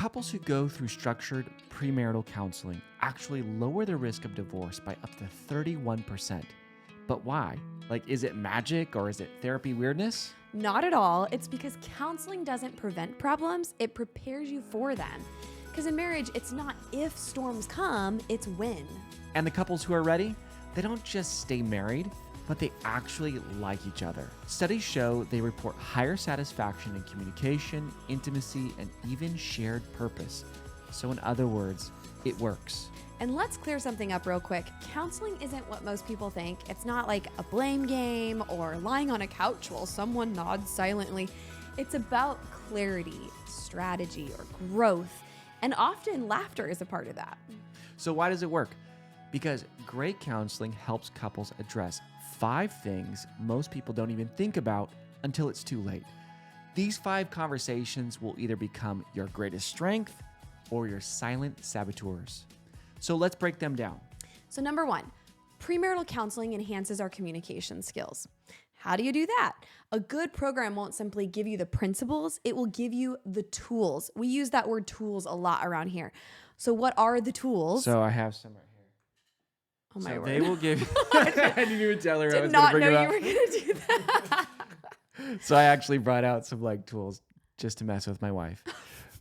couples who go through structured premarital counseling actually lower the risk of divorce by up to 31%. But why? Like, is it magic or is it therapy weirdness? Not at all. It's because counseling doesn't prevent problems, it prepares you for them. Because in marriage, it's not if storms come, it's when. And the couples who are ready, they don't just stay married, but they actually like each other. Studies show they report higher satisfaction in communication, intimacy, and even shared purpose. So in other words, it works. And let's clear something up real quick. Counseling isn't what most people think. It's not like a blame game or lying on a couch while someone nods silently. It's about clarity, strategy, or growth. And often laughter is a part of that. So why does it work? Because great counseling helps couples address 5 things most people don't even think about until it's too late. These 5 conversations will either become your greatest strength or your silent saboteurs. So let's break them down. So number 1, premarital counseling enhances our communication skills. How do you do that? A good program won't simply give you the principles, it will give you the tools. We use that word tools a lot around here. So what are the tools? So I have some right here. Oh my word. They will give I didn't even tell her I was Did going to not bring know it you up. were going to do that. So I actually brought out some like tools just to mess with my wife.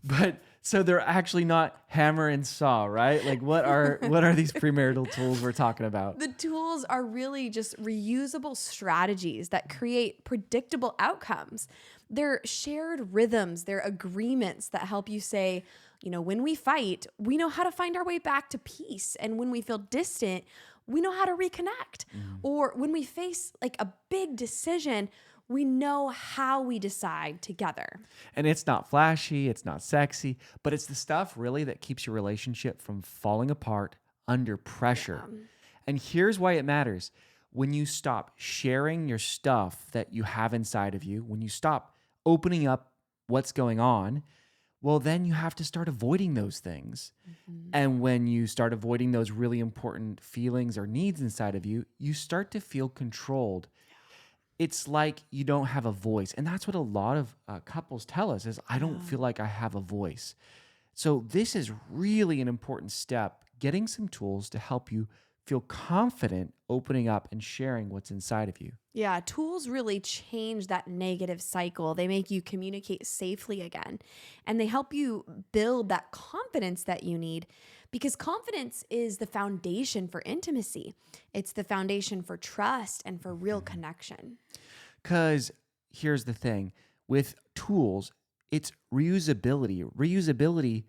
But so they're actually not hammer and saw, right? Like what are these premarital tools we're talking about? The tools are really just reusable strategies that create predictable outcomes. They're shared rhythms, they're agreements that help you say, when we fight, we know how to find our way back to peace. And when we feel distant, we know how to reconnect. Or when we face like a big decision, we know how we decide together. And it's not flashy, it's not sexy, but it's the stuff really that keeps your relationship from falling apart under pressure. Yeah. And here's why it matters. When you stop sharing your stuff that you have inside of you, when you stop opening up what's going on, well, then you have to start avoiding those things. And when you start avoiding those really important feelings or needs inside of you, you start to feel controlled. It's like you don't have a voice. And that's what a lot of couples tell us is, I don't feel like I have a voice. So this is really an important step, getting some tools to help you feel confident opening up and sharing what's inside of you. Yeah, tools really change that negative cycle. They make you communicate safely again, and they help you build that confidence that you need, because confidence is the foundation for intimacy. It's the foundation for trust and for real connection. Because here's the thing, with tools, it's reusability. Reusability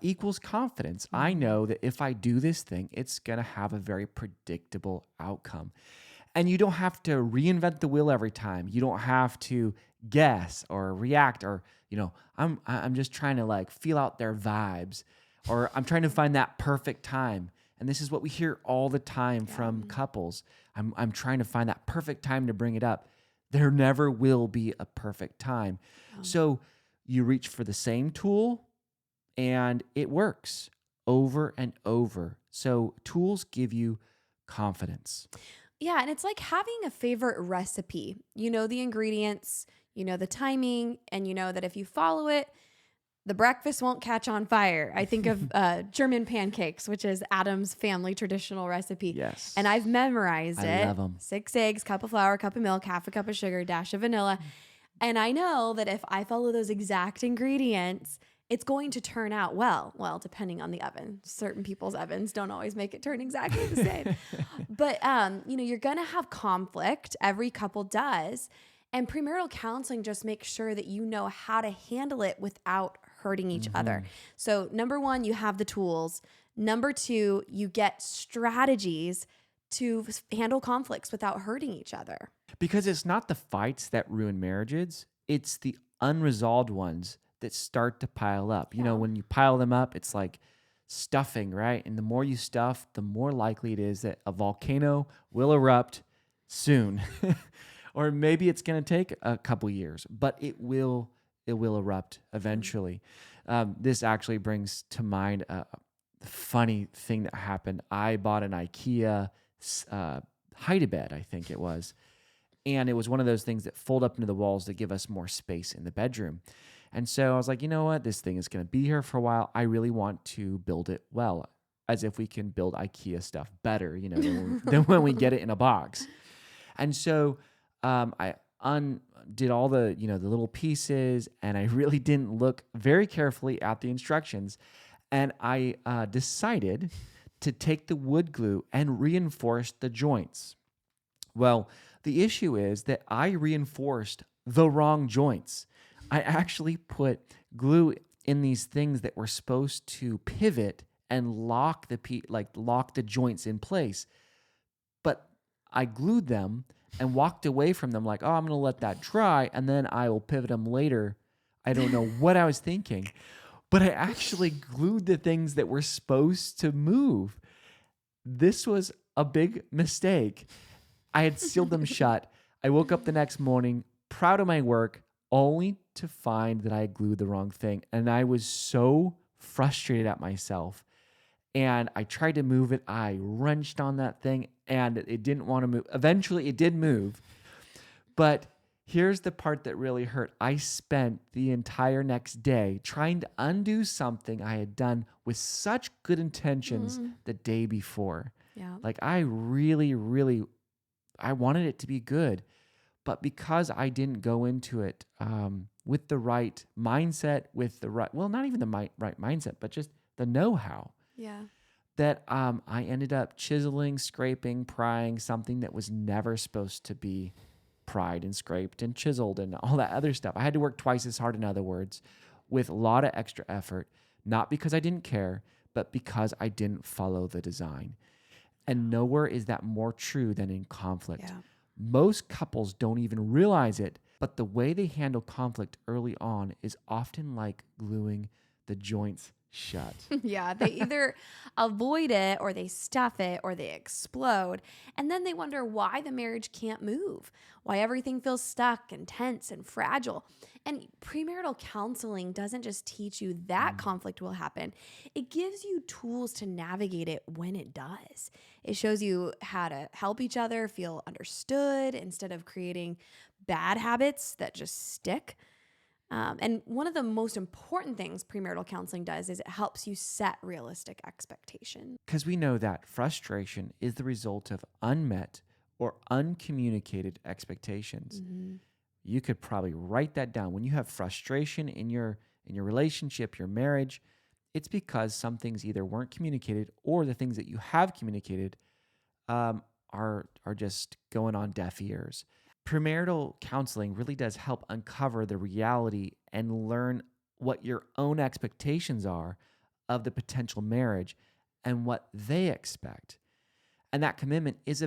equals confidence. I know that if I do this thing, it's going to have a very predictable outcome. And you don't have to reinvent the wheel every time. You don't have to guess or react or, I'm just trying to like feel out their vibes, or I'm trying to find that perfect time. And this is what we hear all the time from couples. I'm trying to find that perfect time to bring it up. There never will be a perfect time. So you reach for the same tool, and it works over and over. So tools give you confidence. Yeah, and it's like having a favorite recipe. You know the ingredients, you know the timing, and you know that if you follow it, the breakfast won't catch on fire. I think of German pancakes, which is Adam's family traditional recipe. Yes. And I've memorized it. I love them. 6 eggs, cup of flour, cup of milk, half a cup of sugar, dash of vanilla. And I know that if I follow those exact ingredients, it's going to turn out well. Well, depending on the oven. Certain people's ovens don't always make it turn exactly the same. But, you're going to have conflict. Every couple does. And premarital counseling just makes sure that you know how to handle it without hurting each other. So number 1, you have the tools. Number 2, you get strategies to handle conflicts without hurting each other. Because it's not the fights that ruin marriages. It's the unresolved ones that start to pile up. When you pile them up, it's like stuffing, right? And the more you stuff, the more likely it is that a volcano will erupt soon. Or maybe it's going to take a couple years, but it will erupt eventually. This actually brings to mind a funny thing that happened. I bought an IKEA hide-a-bed, I think it was. And it was one of those things that fold up into the walls to give us more space in the bedroom. And so I was like, you know what? This thing is going to be here for a while. I really want to build it well, as if we can build IKEA stuff better, than when we get it in a box. And so I did all the, the little pieces, and I really didn't look very carefully at the instructions. And I decided to take the wood glue and reinforce the joints. Well, the issue is that I reinforced the wrong joints. I actually put glue in these things that were supposed to pivot and lock the joints in place. But I glued them and walked away from them like, oh, I'm going to let that dry and then I will pivot them later. I don't know what I was thinking, but I actually glued the things that were supposed to move. This was a big mistake. I had sealed them shut. I woke up the next morning, proud of my work, only to find that I had glued the wrong thing. And I was so frustrated at myself. And I tried to move it. I wrenched on that thing and it didn't want to move. Eventually it did move. But here's the part that really hurt. I spent the entire next day trying to undo something I had done with such good intentions the day before. Yeah. Like I really, really, I wanted it to be good. But because I didn't go into it with the right mindset, not even the right mindset, but just the know-how. Yeah. That I ended up chiseling, scraping, prying something that was never supposed to be pried and scraped and chiseled and all that other stuff. I had to work twice as hard, in other words, with a lot of extra effort, not because I didn't care, but because I didn't follow the design. And nowhere is that more true than in conflict. Yeah. Most couples don't even realize it, but the way they handle conflict early on is often like gluing the joints shut. Yeah, they either avoid it or they stuff it or they explode. And then they wonder why the marriage can't move, why everything feels stuck and tense and fragile. And premarital counseling doesn't just teach you that conflict will happen, it gives you tools to navigate it when it does. It shows you how to help each other feel understood instead of creating bad habits that just stick. And one of the most important things premarital counseling does is it helps you set realistic expectations. Because we know that frustration is the result of unmet or uncommunicated expectations. You could probably write that down. When you have frustration in your relationship, your marriage, it's because some things either weren't communicated or the things that you have communicated are just going on deaf ears. Premarital counseling really does help uncover the reality and learn what your own expectations are of the potential marriage and what they expect. And that commitment isn't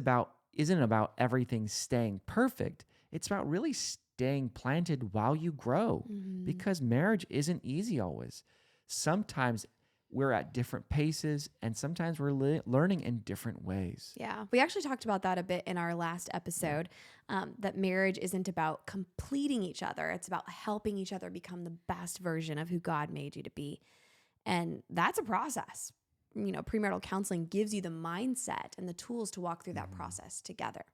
about everything staying perfect. It's about really staying planted while you grow, because marriage isn't easy always. Sometimes we're at different paces, and sometimes we're learning in different ways. Yeah, we actually talked about that a bit in our last episode, that marriage isn't about completing each other. It's about helping each other become the best version of who God made you to be. And that's a process. Premarital counseling gives you the mindset and the tools to walk through that process together.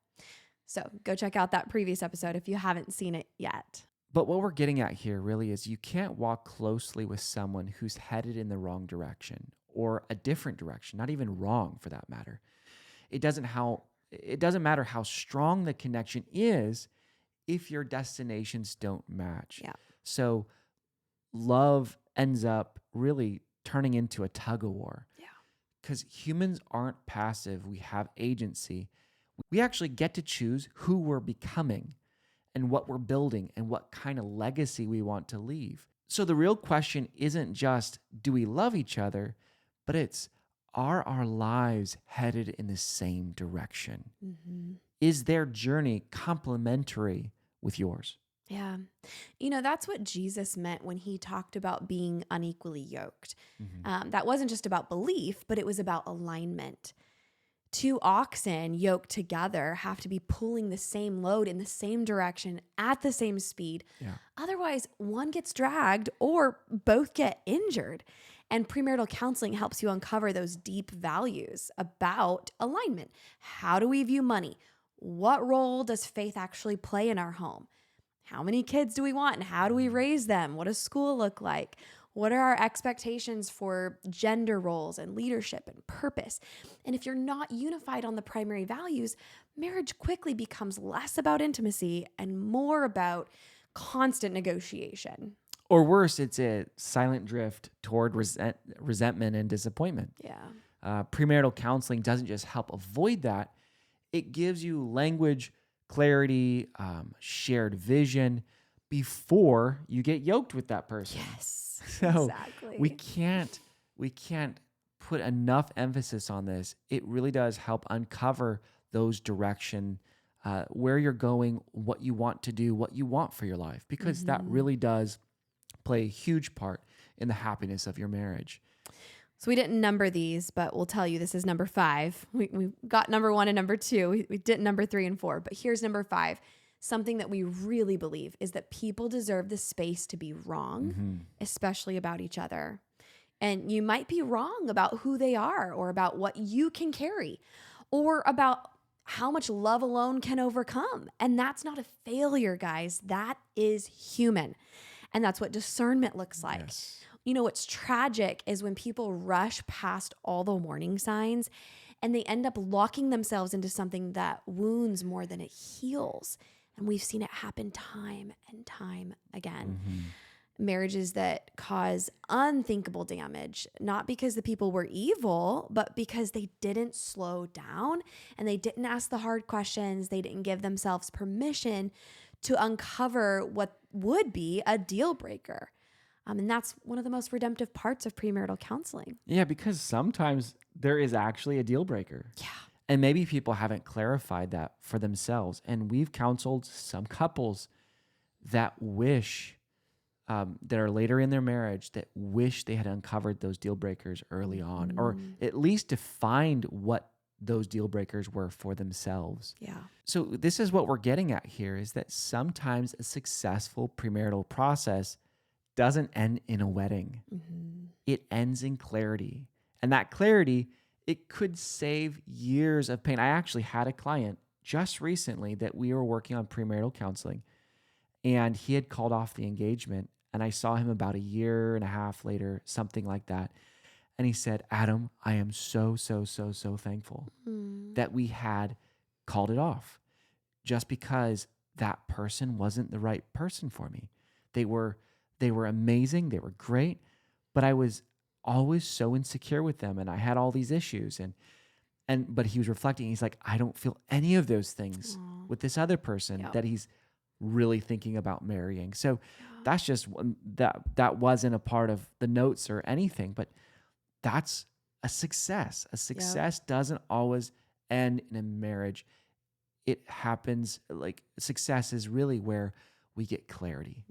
So go check out that previous episode if you haven't seen it yet. But what we're getting at here really is you can't walk closely with someone who's headed in the wrong direction or a different direction, not even wrong for that matter. It doesn't matter how strong the connection is if your destinations don't match. Yeah. So love ends up really turning into a tug of war. Yeah. Because humans aren't passive. We have agency. We actually get to choose who we're becoming and what we're building and what kind of legacy we want to leave. So the real question isn't just, do we love each other, but it's, are our lives headed in the same direction? Is their journey complementary with yours? Yeah. That's what Jesus meant when he talked about being unequally yoked. That wasn't just about belief, but it was about alignment. Two oxen yoked together have to be pulling the same load in the same direction at the same speed. Yeah. Otherwise, one gets dragged or both get injured. And premarital counseling helps you uncover those deep values about alignment. How do we view money? What role does faith actually play in our home? How many kids do we want and how do we raise them? What does school look like? What are our expectations for gender roles and leadership and purpose? And if you're not unified on the primary values, marriage quickly becomes less about intimacy and more about constant negotiation. Or worse, it's a silent drift toward resentment and disappointment. Yeah. Premarital counseling doesn't just help avoid that, it gives you language, clarity, shared vision before you get yoked with that person. Yes. So exactly. we can't put enough emphasis on this. It really does help uncover those direction, where you're going, what you want to do, what you want for your life, because that really does play a huge part in the happiness of your marriage. So we didn't number these, but we'll tell you this is number 5. We got number 1 and number 2. We didn't number 3 and 4, but here's number 5. Something that we really believe is that people deserve the space to be wrong, especially about each other. And you might be wrong about who they are or about what you can carry or about how much love alone can overcome. And that's not a failure, guys. That is human. And that's what discernment looks like. Yes. You know, what's tragic is when people rush past all the warning signs and they end up locking themselves into something that wounds more than it heals. And we've seen it happen time and time again. Marriages that cause unthinkable damage, not because the people were evil, but because they didn't slow down and they didn't ask the hard questions. They didn't give themselves permission to uncover what would be a deal breaker. And that's one of the most redemptive parts of premarital counseling. Yeah, because sometimes there is actually a deal breaker. Yeah. And maybe people haven't clarified that for themselves. And we've counseled some couples that wish, that are later in their marriage, that wish they had uncovered those deal breakers early on, or at least defined what those deal breakers were for themselves. Yeah. So this is what we're getting at here, is that sometimes a successful premarital process doesn't end in a wedding. It ends in clarity. And that clarity, it could save years of pain. I actually had a client just recently that we were working on premarital counseling, and he had called off the engagement, and I saw him about a year and a half later, something like that. And he said, Adam, I am so thankful that we had called it off, just because that person wasn't the right person for me. They were amazing. They were great, but I was always so insecure with them, and I had all these issues. But he was reflecting. He's like, I don't feel any of those things with this other person that he's really thinking about marrying. So that's just that wasn't a part of the notes or anything, but that's a success. A success doesn't always end in a marriage. It happens, like, success is really where we get clarity.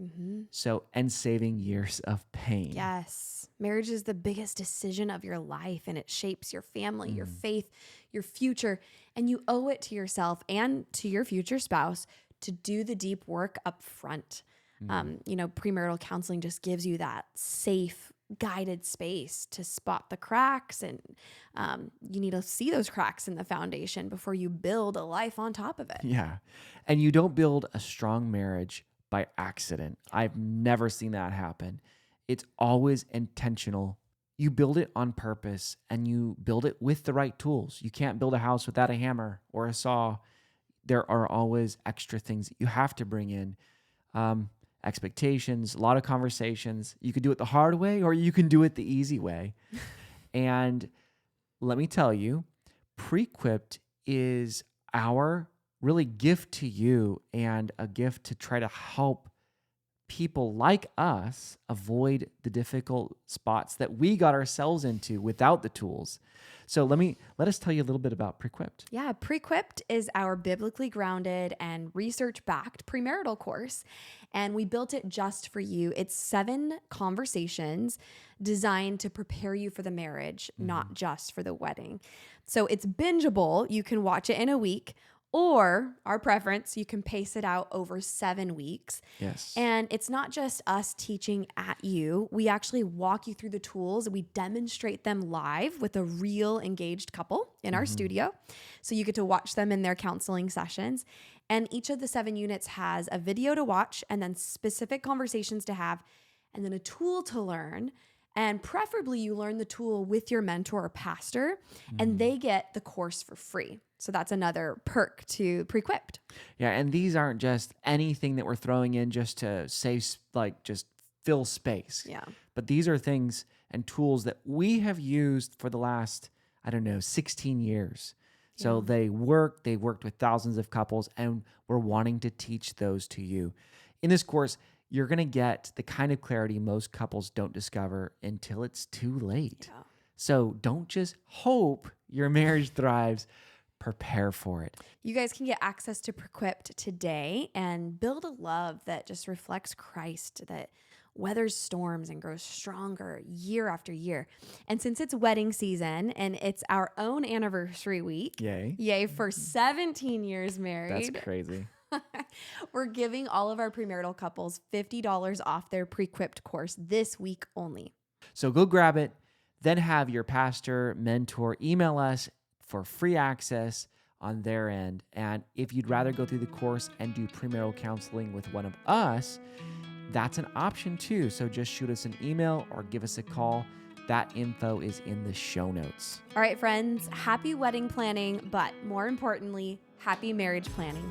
So, and saving years of pain. Yes. Marriage is the biggest decision of your life, and it shapes your family, your faith, your future. And you owe it to yourself and to your future spouse to do the deep work up front. Premarital counseling just gives you that safe, guided space to spot the cracks, and you need to see those cracks in the foundation before you build a life on top of it. Yeah. And you don't build a strong marriage by accident. I've never seen that happen. It's always intentional. You build it on purpose, and you build it with the right tools. You can't build a house without a hammer or a saw. There are always extra things that you have to bring in. Expectations, a lot of conversations. You could do it the hard way, or you can do it the easy way. And let me tell you, Prequipped is our really gift to you, and a gift to try to help people like us avoid the difficult spots that we got ourselves into without the tools. So let us tell you a little bit about Prequipped. Yeah, Prequipped is our biblically grounded and research-backed premarital course, and we built it just for you. It's 7 conversations designed to prepare you for the marriage, not just for the wedding. So it's bingeable. You can watch it in a week, Or our preference, you can pace it out over 7 weeks. Yes. And it's not just us teaching at you. We actually walk you through the tools. We demonstrate them live with a real engaged couple in our studio. So you get to watch them in their counseling sessions. And each of the 7 units has a video to watch and then specific conversations to have and then a tool to learn. And preferably you learn the tool with your mentor or pastor and they get the course for free. So that's another perk to Prequipped. Yeah, and these aren't just anything that we're throwing in just to save, like just fill space. Yeah. But these are things and tools that we have used for the last, 16 years. So they've worked with thousands of couples, and we're wanting to teach those to you. In this course, you're going to get the kind of clarity most couples don't discover until it's too late. Yeah. So don't just hope your marriage thrives. Prepare for it. You guys can get access to Prequipped today and build a love that just reflects Christ, that weathers storms and grows stronger year after year. And since it's wedding season and it's our own anniversary week, yay for 17 years married. That's crazy. We're giving all of our premarital couples $50 off their Prequipped course this week only. So go grab it, then have your pastor, mentor email us for free access on their end. And if you'd rather go through the course and do premarital counseling with one of us, that's an option too. So just shoot us an email or give us a call. That info is in the show notes. All right, friends, happy wedding planning, but more importantly, happy marriage planning.